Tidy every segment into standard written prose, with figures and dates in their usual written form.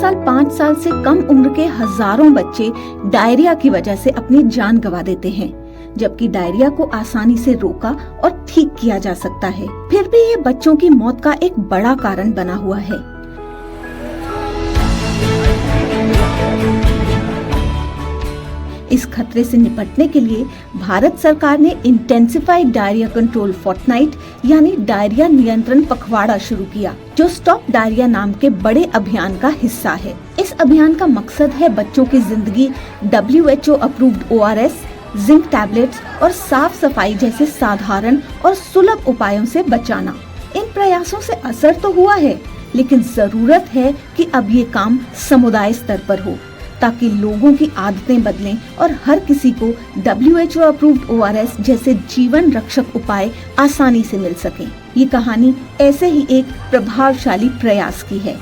साल 5 साल से कम उम्र के हजारों बच्चे डायरिया की वजह से अपनी जान गंवा देते हैं, जबकि डायरिया को आसानी से रोका और ठीक किया जा सकता है। फिर भी ये बच्चों की मौत का एक बड़ा कारण बना हुआ है। इस खतरे से निपटने के लिए भारत सरकार ने इंटेंसिफाइड डायरिया कंट्रोल फोर्टनाइट यानी डायरिया नियंत्रण पखवाड़ा शुरू किया, जो स्टॉप डायरिया नाम के बड़े अभियान का हिस्सा है। इस अभियान का मकसद है बच्चों की जिंदगी WHO approved ORS, zinc tablets और साफ सफाई जैसे साधारण और सुलभ उपायों से बचाना। इन प्रयासों से असर तो हुआ है, लेकिन जरूरत है कि अब ये काम समुदाय स्तर पर हो, ताकि लोगों की आदतें बदलें और हर किसी को WHO अप्रूव्ड ORS जैसे जीवन रक्षक उपाय आसानी से मिल सकें। ये कहानी ऐसे ही एक प्रभावशाली प्रयास की है।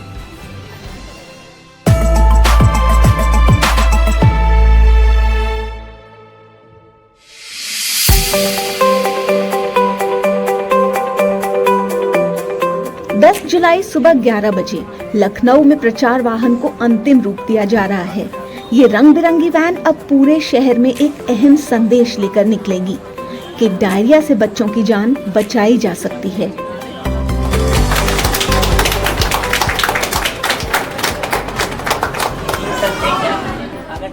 जुलाई सुबह 11 बजे लखनऊ में प्रचार वाहन को अंतिम रूप दिया जा रहा है। ये रंग बिरंगी वैन अब पूरे शहर में एक अहम संदेश लेकर निकलेगी कि डायरिया से बच्चों की जान बचाई जा सकती है।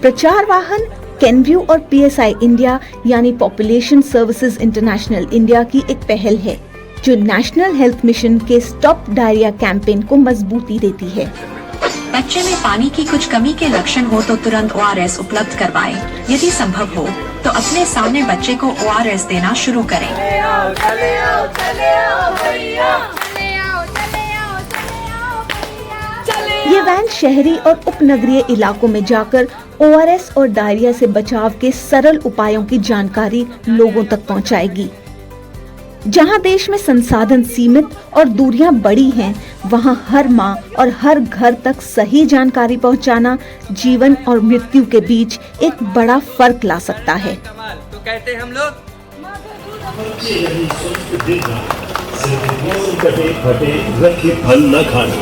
प्रचार वाहन कैनव्यू और PSI इंडिया यानी पॉपुलेशन सर्विसेज इंटरनेशनल इंडिया की एक पहल है, जो नेशनल हेल्थ मिशन के स्टॉप डायरिया कैंपेन को मजबूती देती है। बच्चे में पानी की कुछ कमी के लक्षण हो तो तुरंत ORS उपलब्ध करवाएं। यदि संभव हो तो अपने सामने बच्चे को ORS देना शुरू करें। ये वैन शहरी और उपनगरीय इलाकों में जाकर ORS और डायरिया से बचाव के सरल उपायों की जानकारी लोगों तक पहुंचाएगी। जहां देश में संसाधन सीमित और दूरियां बड़ी हैं, वहां हर मां और हर घर तक सही जानकारी पहुंचाना जीवन और मृत्यु के बीच एक बड़ा फर्क ला सकता है। तो कहते हम लोग फल न खाना,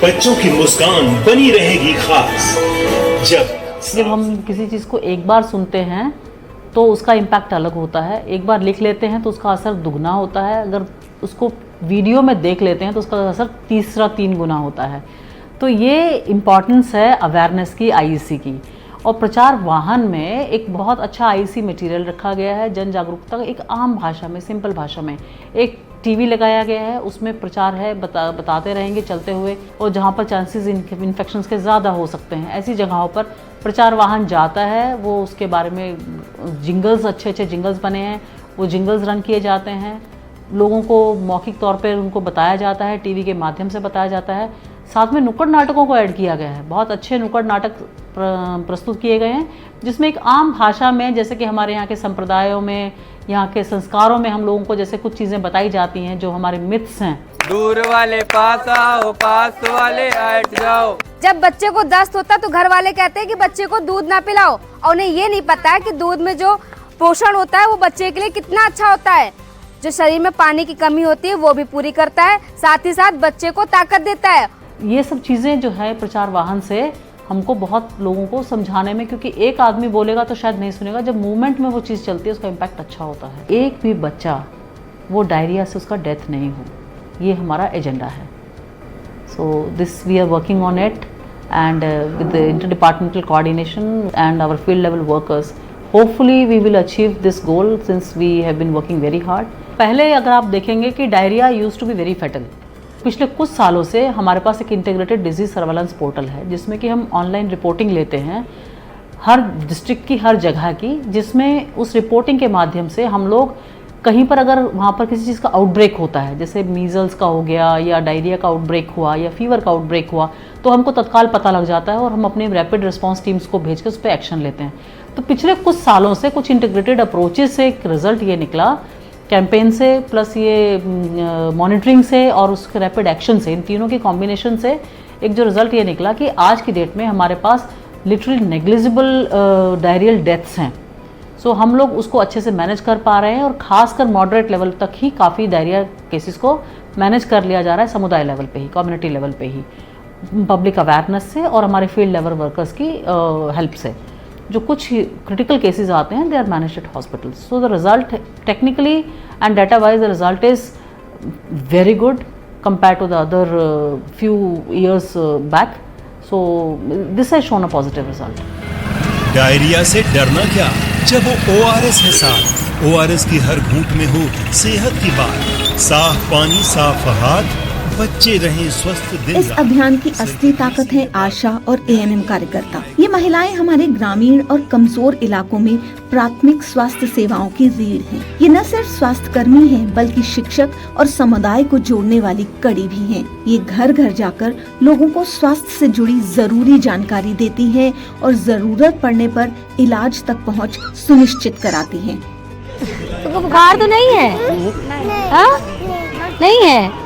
बच्चों की मुस्कान बनी रहेगी खास। जब हम किसी चीज को एक बार सुनते हैं तो उसका इम्पैक्ट अलग होता है, एक बार लिख लेते हैं तो उसका असर दुगना होता है, अगर उसको वीडियो में देख लेते हैं तो उसका असर 3 गुना होता है। तो ये इम्पॉर्टेंस है अवेयरनेस की, IEC की। और प्रचार वाहन में एक बहुत अच्छा IEC मटेरियल रखा गया है, जन जागरूकता एक आम भाषा में, सिंपल भाषा में। एक TV लगाया गया है, उसमें प्रचार है, बताते रहेंगे चलते हुए। और जहाँ पर चांसेस इन्फेक्शंस के ज़्यादा हो सकते हैं, ऐसी जगहों पर प्रचार वाहन जाता है। वो उसके बारे में जिंगल्स, अच्छे जिंगल्स बने हैं, वो जिंगल्स रन किए जाते हैं। लोगों को मौखिक तौर पर उनको बताया जाता है, TV के माध्यम से बताया जाता है। साथ में नुक्कड़ नाटकों को ऐड किया गया है, बहुत अच्छे नुक्कड़ नाटक प्रस्तुत किए गए हैं, जिसमें एक आम भाषा में, जैसे कि हमारे यहाँ के संप्रदायों में, यहाँ के संस्कारों में हम लोगों को जैसे कुछ चीज़ें बताई जाती हैं, जो हमारे मिथ्स हैं। दूर वाले पास आओ, पास वाले हट जाओ। जब बच्चे को दस्त होता है तो घर वाले कहते हैं कि बच्चे को दूध ना पिलाओ, और उन्हें ये नहीं पता है कि दूध में जो पोषण होता है वो बच्चे के लिए कितना अच्छा होता है। जो शरीर में पानी की कमी होती है वो भी पूरी करता है, साथ ही साथ बच्चे को ताकत देता है। ये सब चीज़ें जो है प्रचार वाहन से हमको बहुत लोगों को समझाने में, क्योंकि एक आदमी बोलेगा तो शायद नहीं सुनेगा, जब मूवमेंट में वो चीज़ चलती है उसका इम्पैक्ट अच्छा होता है। एक भी बच्चा वो डायरिया से उसका डेथ नहीं हो, ये हमारा एजेंडा है। So this we are working on it and with the interdepartmental coordination and our field level workers, hopefully we will achieve this goal since we have been working very hard. पहले अगर आप देखेंगे कि diarrhoea used to be very fatal. पिछले कुछ सालों से हमारे पास एक इंटीग्रेटेड डिजीज सर्वेलेंस पोर्टल है, जिसमें कि हम ऑनलाइन रिपोर्टिंग लेते हैं हर डिस्ट्रिक्ट की, हर जगह की, जिसमें उस रिपोर्टिंग के माध्यम से हम लोग कहीं पर अगर वहाँ पर किसी चीज़ का आउटब्रेक होता है, जैसे मीजल्स का हो गया या डायरिया का आउटब्रेक हुआ या फीवर का आउटब्रेक हुआ, तो हमको तत्काल पता लग जाता है और हम अपने रैपिड रिस्पांस टीम्स को भेज कर उस पर एक्शन लेते हैं। तो पिछले कुछ सालों से कुछ इंटीग्रेटेड अप्रोचेस से एक रिजल्ट ये निकला, कैंपेन से प्लस ये मॉनिटरिंग से और उसके रैपिड एक्शन से, इन तीनों के कॉम्बिनेशन से एक जो रिजल्ट ये निकला कि आज की डेट में हमारे पास लिटरली नेग्लिजिबल डायरियल डेथ्स हैं। सो हम लोग उसको अच्छे से मैनेज कर पा रहे हैं और ख़ासकर मॉडरेट लेवल तक ही काफ़ी डायरिया केसेस को मैनेज कर लिया जा रहा है, समुदाय लेवल पे ही, कम्युनिटी लेवल पे ही। पब्लिक अवेयरनेस से और हमारे फील्ड लेवल वर्कर्स की हेल्प से। जो कुछ क्रिटिकल केसेस आते हैं, they are managed at hospitals. So the result technically and data wise the result is very good compared to the other few years back. So this has shown a positive result. Diarrhoea से डरना क्या, जब वो ORS है साथ। ORS की हर घूंट में हो सेहत की बात। साफ पानी, साफ हाथ, बच्चे रहें स्वस्थ दिन इस रात। अभियान की असली ताकत है आशा और ANM कार्यकर्ता। ये महिलाएं हमारे ग्रामीण और कमजोर इलाकों में प्राथमिक स्वास्थ्य सेवाओं की रीढ़ हैं। ये न सिर्फ स्वास्थ्य कर्मी हैं, बल्कि शिक्षक और समुदाय को जोड़ने वाली कड़ी भी हैं। ये घर घर जाकर लोगों को स्वास्थ्य से जुड़ी जरूरी जानकारी देती हैं और जरूरत पड़ने पर इलाज तक पहुंच सुनिश्चित कराती हैं। तुमको बुखार तो नहीं है? हाँ? नहीं है?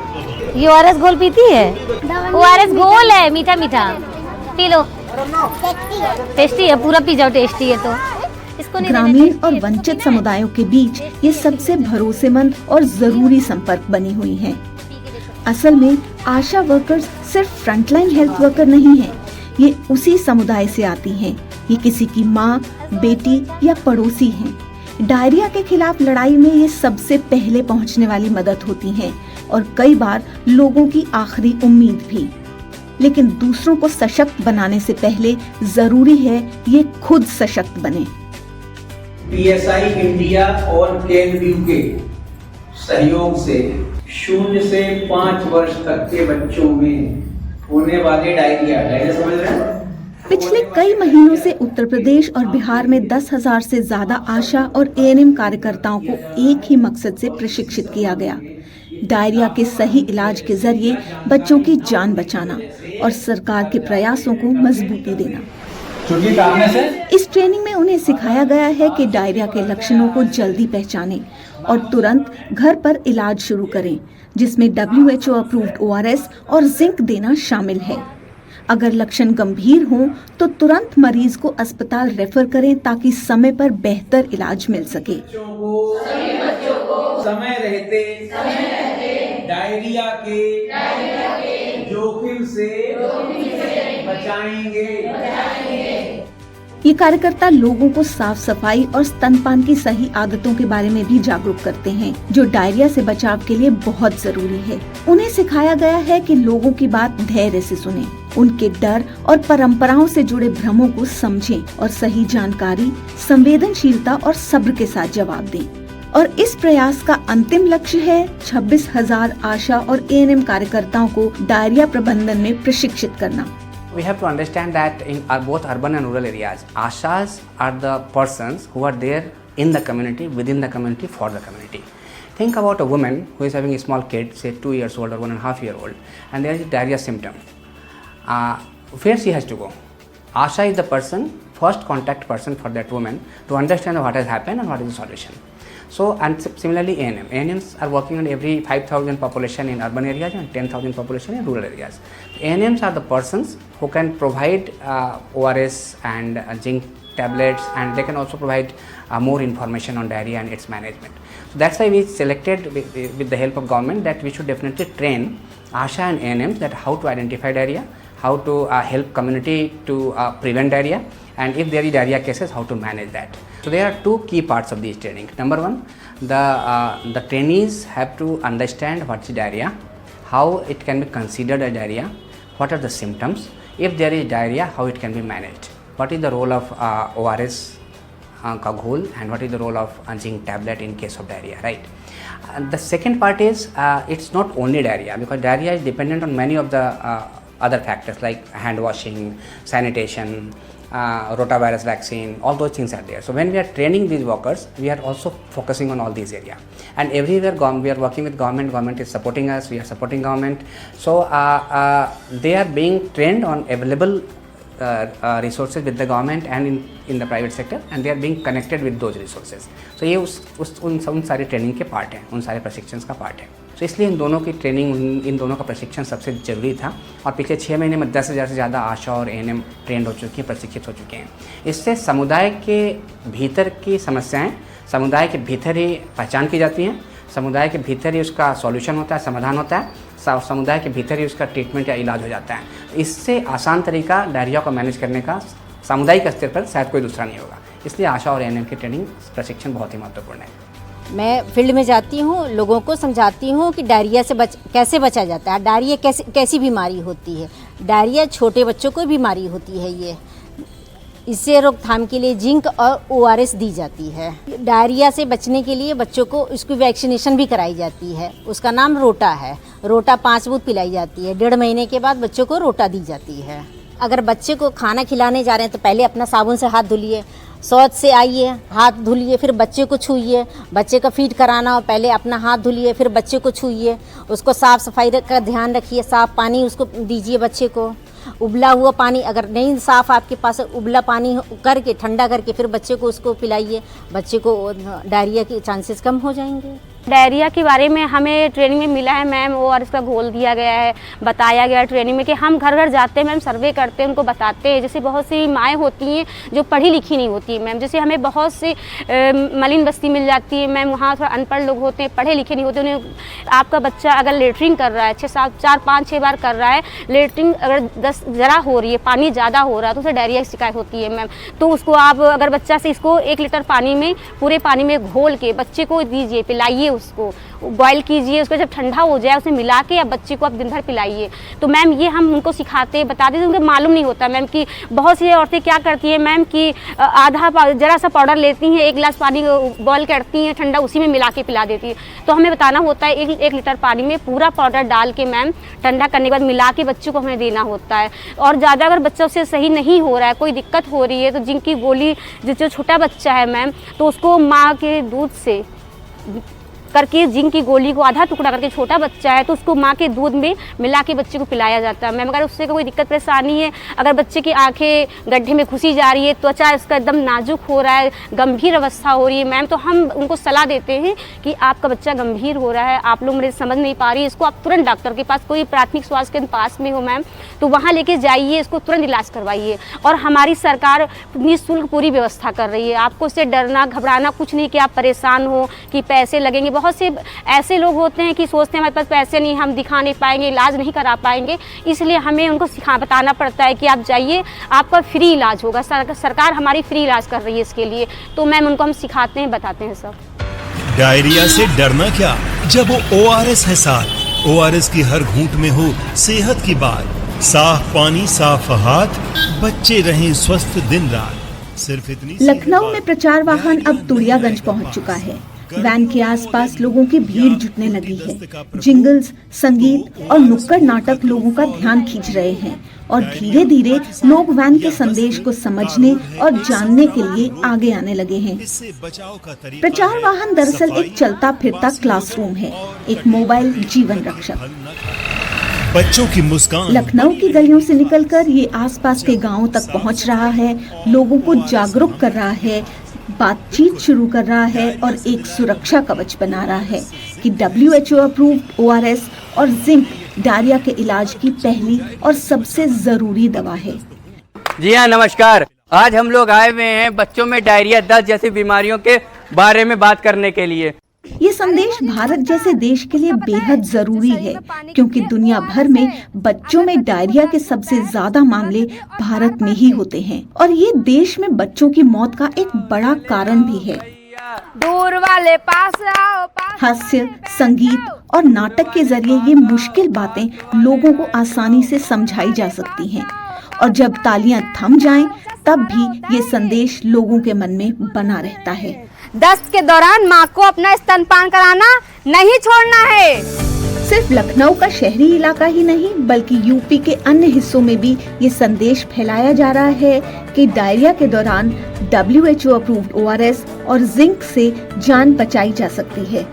ये ORS घोल पीती है? ORS घोल है, मीठा मीठा, पी लो। टेस्टी है, पूरा पी जाओ, टेस्टी है तो। इसको नहीं ग्रामीण और वंचित समुदायों के बीच ये सबसे भरोसेमंद और जरूरी संपर्क बनी हुई हैं। असल में आशा वर्कर्स सिर्फ फ्रंटलाइन हेल्थ वर्कर नहीं हैं, ये उसी समुदाय से आती हैं। ये किसी की माँ, बेटी या पड़ोसी हैं। डायरिया के खिलाफ लड़ाई में ये सबसे पहले पहुंचने वाली मदद होती हैं और कई बार लोगों की आखिरी उम्मीद भी। लेकिन दूसरों को सशक्त बनाने से पहले जरूरी है ये खुद सशक्त बने। PSI इंडिया और केएनयू के सहयोग से 0 से 5 वर्ष तक के बच्चों में होने वाले डायरिया समझ रहे हैं? पिछले कई महीनों से उत्तर प्रदेश और बिहार में 10,000 से ज्यादा आशा और ANM कार्यकर्ताओं को एक ही मकसद से प्रशिक्षित किया गया, डायरिया के सही इलाज के जरिए बच्चों की जान बचाना और सरकार के प्रयासों को मजबूती देना। इस ट्रेनिंग में उन्हें सिखाया गया है कि डायरिया के लक्षणों को जल्दी पहचानें और तुरंत घर पर इलाज शुरू करें, जिसमें WHO अप्रूव्ड ORS और जिंक देना शामिल है। अगर लक्षण गंभीर हों तो तुरंत मरीज को अस्पताल रेफर करें ताकि समय पर बेहतर इलाज मिल सके। बच्चों को समय रहते डायरिया के जोखिम से बचाएंगे। ये कार्यकर्ता लोगों को साफ सफाई और स्तनपान की सही आदतों के बारे में भी जागरूक करते हैं, जो डायरिया से बचाव के लिए बहुत जरूरी है। उन्हें सिखाया गया है कि लोगों की बात धैर्य से सुनें, उनके डर और परंपराओं से जुड़े भ्रमों को समझें और सही जानकारी, संवेदनशीलता और सब्र के साथ जवाब दें। और इस प्रयास का अंतिम लक्ष्य है 26,000 आशा और ANM कार्यकर्ताओं को डायरिया प्रबंधन में प्रशिक्षित करना। We have to understand that in both urban and rural areas, Ashas are the persons who are there in the community, within the community, for the community. Think about a woman who is having a small kid, say 2 years old or 1.5 year old, and there is a diarrhea symptom. Where she has to go? Asha is the person, first contact person for that woman to understand what has happened and what is the solution. So, and similarly ANM. ANMs are working on every 5,000 population in urban areas and 10,000 population in rural areas. ANMs are the persons who can provide ORS and zinc tablets, and they can also provide more information on diarrhea and its management. So that's why we selected with the help of government that we should definitely train ASHA and ANMs that how to identify diarrhea, how to help community to prevent diarrhea, and if there is diarrhea cases, how to manage that. So there are 2 key parts of this training. Number 1, the trainees have to understand what is diarrhea, how it can be considered a diarrhea, what are the symptoms, if there is diarrhea, how it can be managed, what is the role of ORS ka ghol, and what is the role of zinc tablet in case of diarrhea, right? The second part is it's not only diarrhea, because diarrhea is dependent on many of the other factors like hand washing, sanitation, rotavirus vaccine, all those things are there. So when we are training these workers, we are also focusing on all these areas, and everywhere we are working with government is supporting us, we are supporting government. So they are being trained on available resources with the government and in the private sector, and they are being connected with those resources. So ये उन सारे training के part हैं, उन सारे प्रशिक्षण का part है। तो इसलिए इन दोनों की ट्रेनिंग, इन दोनों का प्रशिक्षण सबसे ज़रूरी था, और पिछले 6 महीने में 10,000 से ज़्यादा आशा और ANM ट्रेंड हो चुकी हैं, प्रशिक्षित हो चुके हैं। इससे समुदाय के भीतर की समस्याएं समुदाय के भीतर ही पहचान की जाती हैं, समुदाय के भीतर ही उसका सॉल्यूशन होता है, समाधान होता है, समुदाय के भीतर ही उसका ट्रीटमेंट या इलाज हो जाता है। इससे आसान तरीका डायरिया को मैनेज करने का सामुदायिक स्तर पर शायद कोई दूसरा नहीं होगा। इसलिए आशा और एएनएम की ट्रेनिंग प्रशिक्षण बहुत ही महत्वपूर्ण है। मैं फील्ड में जाती हूँ, लोगों को समझाती हूँ कि डायरिया से कैसे बचा जाता है। डायरिया कैसी बीमारी होती है। डायरिया छोटे बच्चों को बीमारी होती है। ये इससे रोकथाम के लिए जिंक और ORS दी जाती है। डायरिया से बचने के लिए बच्चों को उसकी वैक्सीनेशन भी कराई जाती है। उसका नाम रोटा है। रोटा 5 बूंद पिलाई जाती है। 1.5 महीने के बाद बच्चों को रोटा दी जाती है। अगर बच्चे को खाना खिलाने जा रहे हैं तो पहले अपना साबुन से हाथ धुलिए, शौच से आइए, हाथ धुलिए, फिर बच्चे को छूइए। बच्चे का फीड कराना हो पहले अपना हाथ धुलिए, फिर बच्चे को छूइए। उसको साफ़ सफाई का ध्यान रखिए। साफ़ पानी उसको दीजिए बच्चे को। उबला हुआ पानी अगर नहीं साफ़ आपके पास, उबला पानी करके ठंडा करके फिर बच्चे को उसको पिलाइए। बच्चे को डायरिया के चांसेस कम हो जाएंगे। डायरिया के बारे में हमें ट्रेनिंग में मिला है मैम, और इसका घोल दिया गया है, बताया गया ट्रेनिंग में कि हम घर घर जाते हैं मैम, सर्वे करते हैं, उनको बताते हैं। जैसे बहुत सी माएँ होती हैं जो पढ़ी लिखी नहीं होती है मैम, जैसे हमें बहुत सी मलिन बस्ती मिल जाती है मैम, वहाँ थोड़ा अनपढ़ लोग होते हैं, पढ़े लिखे नहीं होते। उन्हें आपका बच्चा अगर लेटरिन कर रहा है 4-5-6 बार कर रहा है, लेटरिन अगर 10 जरा हो रही है, पानी ज़्यादा हो रहा है तो उसे डायरिया की शिकायत होती है मैम। तो उसको आप अगर बच्चा से इसको 1 लीटर पानी में, पूरे पानी में घोल के बच्चे को दीजिए, पिलाइए, उसको बॉयल कीजिए। उसको जब ठंडा हो जाए उसमें मिला के अब बच्चे को आप दिन भर पिलाइए। तो मैम ये हम उनको सिखाते बताते हैं, उनको मालूम नहीं होता मैम कि बहुत सी औरतें क्या करती हैं मैम कि जरा सा पाउडर लेती हैं, 1 गिलास पानी बॉयल करती हैं ठंडा, उसी में मिला के पिला देती है। तो हमें बताना होता है 1 लीटर पानी में पूरा पाउडर डाल के मैम ठंडा करने के बाद मिला के बच्चे को हमें देना होता है। और ज़्यादा अगर बच्चा उससे सही नहीं हो रहा है, कोई दिक्कत हो रही है, तो जिंक की गोली, जो छोटा बच्चा है मैम, तो उसको माँ के दूध से करके जिंक की गोली को आधा टुकड़ा करके, छोटा बच्चा है तो उसको माँ के दूध में मिला के बच्चे को पिलाया जाता है मैम। अगर उससे कोई दिक्कत परेशानी है, अगर बच्चे की आंखें गड्ढे में घुसी जा रही है, त्वचा इसका एकदम नाजुक हो रहा है, गंभीर अवस्था हो रही है मैम, तो हम उनको सलाह देते हैं कि आपका बच्चा गंभीर हो रहा है, आप लोग मेरे समझ नहीं पा रही है, इसको आप तुरंत डॉक्टर के पास, कोई प्राथमिक स्वास्थ्य केंद्र पास में हो मैम, तो वहाँ लेके जाइए, इसको तुरंत इलाज करवाइए। और हमारी सरकार निःशुल्क पूरी व्यवस्था कर रही है। आपको इससे डरना घबराना कुछ नहीं कि आप परेशान हो कि पैसे लगेंगे। बहुत से ऐसे लोग होते हैं कि सोचते हैं हमारे पास पैसे नहीं, हम दिखा नहीं पाएंगे, इलाज नहीं करा पाएंगे, इसलिए हमें उनको बताना पड़ता है कि आप जाइए, आपका फ्री इलाज होगा। सरकार हमारी फ्री इलाज कर रही है इसके लिए। तो मैम उनको हम सिखाते हैं, बताते हैं सब। डायरिया से डरना क्या जब वो ORS है साथ। ORS की हर घूंट में हो सेहत की बात। साफ पानी, साफ हाथ, बच्चे रहें स्वस्थ दिन रात। सिर्फ इतनी। लखनऊ में प्रचार वाहन अब तुड़ियागंज पहुंच चुका है। वैन के आसपास लोगों की भीड़ जुटने लगी है। जिंगल्स, संगीत और नुक्कड़ नाटक लोगों का ध्यान खींच रहे हैं और धीरे धीरे लोग वैन के संदेश को समझने और जानने के लिए आगे आने लगे हैं। प्रचार वाहन दरअसल एक चलता फिरता क्लासरूम है, एक मोबाइल जीवन रक्षक। बच्चों की मुस्कान। लखनऊ की गलियों से निकलकर ये आसपास के गांवों तक पहुंच रहा है, लोगों को जागरूक कर रहा है, बातचीत शुरू कर रहा है और एक सुरक्षा कवच बना रहा है कि WHO अप्रूव्ड ORS और जिंक डायरिया के इलाज की पहली और सबसे जरूरी दवा है। जी हाँ, नमस्कार। आज हम लोग आए हुए हैं बच्चों में डायरिया, दस्त जैसी बीमारियों के बारे में बात करने के लिए। ये संदेश भारत जैसे देश के लिए बेहद जरूरी है क्योंकि दुनिया भर में बच्चों में डायरिया के सबसे ज्यादा मामले भारत में ही होते हैं और ये देश में बच्चों की मौत का एक बड़ा कारण भी है। दूर वाले पास आओ, पास। हास्य, संगीत और नाटक के जरिए ये मुश्किल बातें लोगों को आसानी से समझाई जा सकती हैं और जब तालियां थम जाएं, तब भी ये संदेश लोगों के मन में बना रहता है। दस्त के दौरान माँ को अपना स्तनपान कराना नहीं छोड़ना है। सिर्फ लखनऊ का शहरी इलाका ही नहीं बल्कि यूपी के अन्य हिस्सों में भी ये संदेश फैलाया जा रहा है कि डायरिया के दौरान WHO अप्रूव्ड ORS और जिंक से जान बचाई जा सकती है।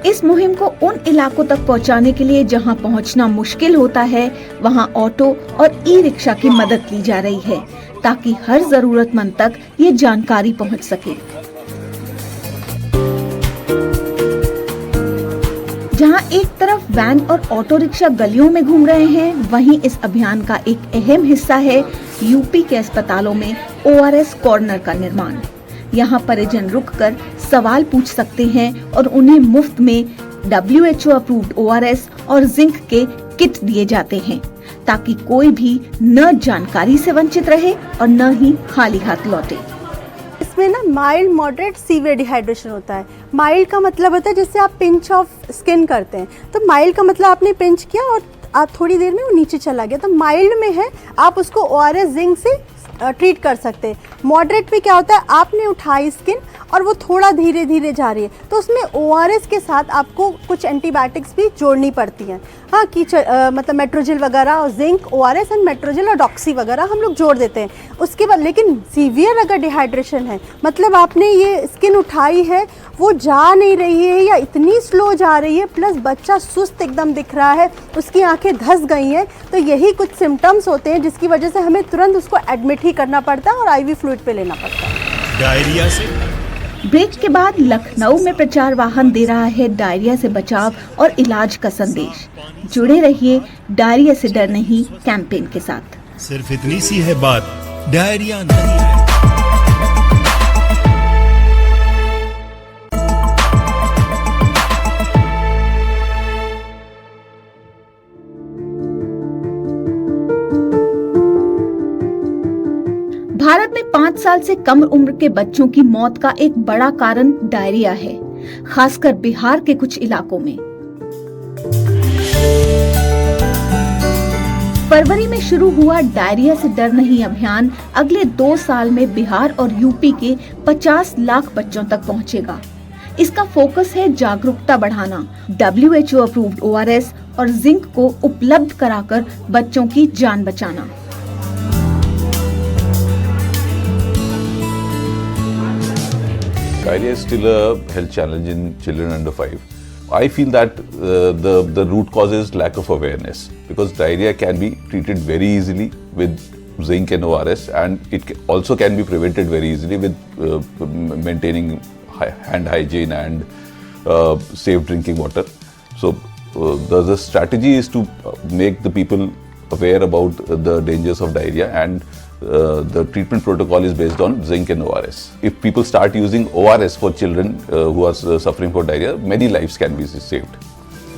इस मुहिम को उन इलाकों तक पहुंचाने के लिए जहां पहुंचना मुश्किल होता है, वहां ऑटो और ई-रिक्शा की मदद ली जा रही है ताकि हर जरूरतमंद तक ये जानकारी पहुंच सके। जहां एक तरफ वैन और ऑटो रिक्शा गलियों में घूम रहे हैं, वहीं इस अभियान का एक अहम हिस्सा है यूपी के अस्पतालों में ORS कॉर्नर का निर्माण। यहाँ परिजन रुककर सवाल पूछ सकते हैं और उन्हें मुफ्त में WHO अप्रूव्ड ORS और जिंक के किट दिए जाते हैं ताकि कोई भी न जानकारी से वंचित रहे और न ही खाली हाथ लौटे। इसमें ना माइल्ड मॉडरेट सीवियर डिहाइड्रेशन होता है। माइल्ड का मतलब होता है जैसे आप पिंच ऑफ स्किन करते हैं, तो माइल्ड का मतलब आपने पिंच किया और आप थोड़ी देर में वो नीचे चला गया, तो माइल्ड में है आप उसको ORS जिंक से ट्रीट कर सकते हैं। मॉडरेट पे क्या होता है, आपने उठाई स्किन और वो थोड़ा धीरे धीरे जा रही है, तो उसमें ORS के साथ आपको कुछ एंटीबायोटिक्स भी जोड़नी पड़ती हैं। हाँ कि मतलब मेट्रोजिल वगैरह और जिंक, ORS एंड मेट्रोजिल और डॉक्सी वगैरह हम लोग जोड़ देते हैं। उसके बाद लेकिन सीवियर अगर डिहाइड्रेशन है, मतलब आपने ये स्किन उठाई है, वो जा नहीं रही है या इतनी स्लो जा रही है, प्लस बच्चा सुस्त एकदम दिख रहा है, उसकी आंखें धंस गई हैं, तो यही कुछ सिम्टम्स होते हैं जिसकी वजह से हमें तुरंत उसको एडमिट ही करना पड़ता है और IV फ्लूइड पे लेना पड़ता है। डायरिया से ब्रेक के बाद लखनऊ में प्रचार वाहन दे रहा है डायरिया से बचाव और इलाज का संदेश। जुड़े रहिए डायरिया से डर नहीं कैंपेन के साथ। सिर्फ इतनी सी है बात, डायरिया नहीं है। भारत में 5 साल से कम उम्र के बच्चों की मौत का एक बड़ा कारण डायरिया है, खासकर बिहार के कुछ इलाकों में। फरवरी में शुरू हुआ डायरिया से डर नहीं अभियान अगले 2 साल में बिहार और यूपी के 50 लाख बच्चों तक पहुंचेगा। इसका फोकस है जागरूकता बढ़ाना, WHO अप्रूव्ड ORS और जिंक को उपलब्ध कराकर बच्चों की जान बचाना। Diarrhea is still a health challenge in children under 5. I feel that the root cause is lack of awareness, because diarrhea can be treated very easily with zinc and ORS, and it also can be prevented very easily with maintaining hand hygiene and safe drinking water. So the strategy is to make the people aware about the dangers of diarrhea, and the treatment protocol is based on zinc and ORS. If people start using ORS for children who are suffering for diarrhea, many lives can be saved.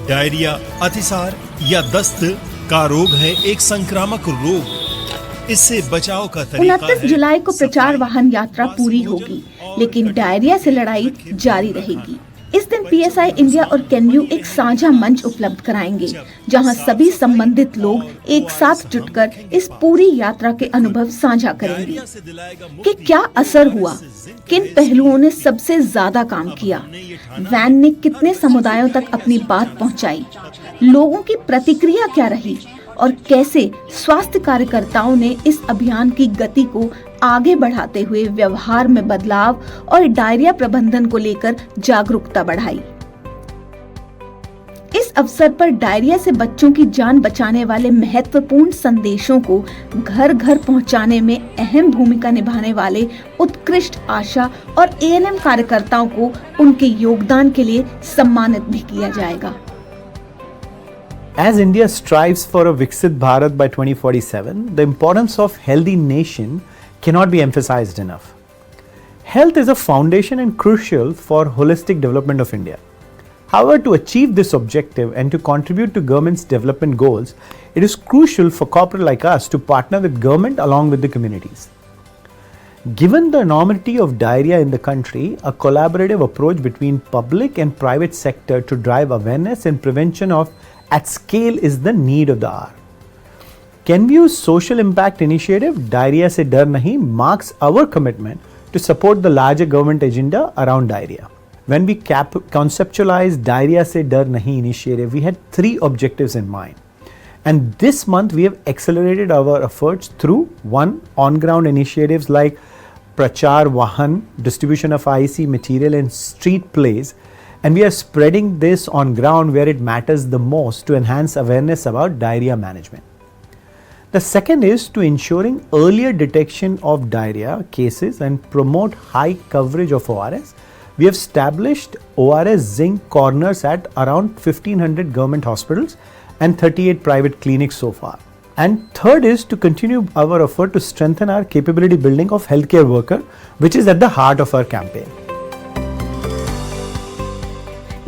Diarrhoea अतिसार या दस्त का रोग है एक संक्रामक रोग। इससे बचाव का तरीका 29 जुलाई को प्रचार वाहन यात्रा पूरी होगी, लेकिन डायरिया से लड़ाई जारी रहेगी। इस दिन PSI इंडिया और कैनव्यू एक साझा मंच उपलब्ध कराएंगे, जहां सभी संबंधित लोग एक साथ जुटकर इस पूरी यात्रा के अनुभव साझा करेंगे कि क्या असर हुआ, किन पहलुओं ने सबसे ज्यादा काम किया, वैन ने कितने समुदायों तक अपनी बात पहुंचाई, लोगों की प्रतिक्रिया क्या रही और कैसे स्वास्थ्य कार्यकर्ताओं ने इस अभियान की गति को आगे बढ़ाते हुए व्यवहार में बदलाव और डायरिया प्रबंधन को लेकर जागरूकता बढ़ाई। इस अवसर पर डायरिया से बच्चों की जान बचाने वाले महत्वपूर्ण संदेशों को घर घर पहुंचाने में अहम भूमिका निभाने वाले उत्कृष्ट आशा और ANM कार्यकर्ताओं को उनके योगदान के लिए सम्मानित भी किया जाएगा। As India strives for a Viksit Bharat by 2047, the importance of healthy nation cannot be emphasized enough. Health is a foundation and crucial for holistic development of India. However, to achieve this objective and to contribute to government's development goals, it is crucial for corporate like us to partner with government along with the communities. Given the enormity of diarrhea in the country, a collaborative approach between public and private sector to drive awareness and prevention of at scale is the need of the hour. Kenview's social impact initiative, Diarrhea Se Dar Nahi, marks our commitment to support the larger government agenda around diarrhea. When we conceptualized Diarrhea Se Dar Nahi initiative, we had 3 objectives in mind. And this month we have accelerated our efforts through 1. On-ground initiatives like Prachar Vahan, distribution of IEC material and street plays, and we are spreading this on ground where it matters the most to enhance awareness about diarrhea management. The second is to ensuring earlier detection of diarrhea cases and promote high coverage of ORS. We have established ORS zinc corners at around 1500 government hospitals and 38 private clinics so far. And third is to continue our effort to strengthen our capability building of healthcare worker, which is at the heart of our campaign.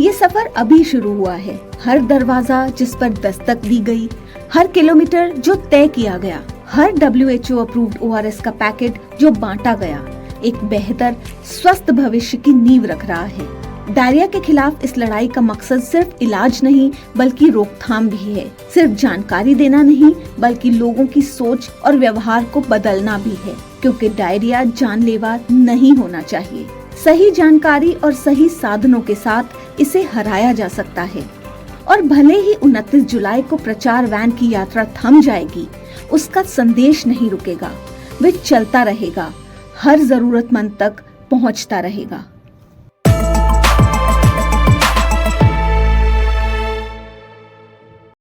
ये सफर अभी शुरू हुआ है। हर दरवाजा जिस पर दस्तक दी गई, हर kilometre जो तय किया गया, हर WHO अप्रूव्ड ORS का पैकेट जो बांटा गया, एक बेहतर स्वस्थ भविष्य की नींव रख रहा है। डायरिया के खिलाफ इस लड़ाई का मकसद सिर्फ इलाज नहीं बल्कि रोकथाम भी है। सिर्फ जानकारी देना नहीं बल्कि लोगों की सोच और व्यवहार को बदलना भी है, क्योंकि डायरिया जानलेवा नहीं होना चाहिए। सही जानकारी और सही साधनों के साथ इसे हराया जा सकता है। और भले ही 29 जुलाई को प्रचार वैन की यात्रा थम जाएगी, उसका संदेश नहीं रुकेगा। वे चलता रहेगा, हर जरूरतमंद तक पहुंचता रहेगा।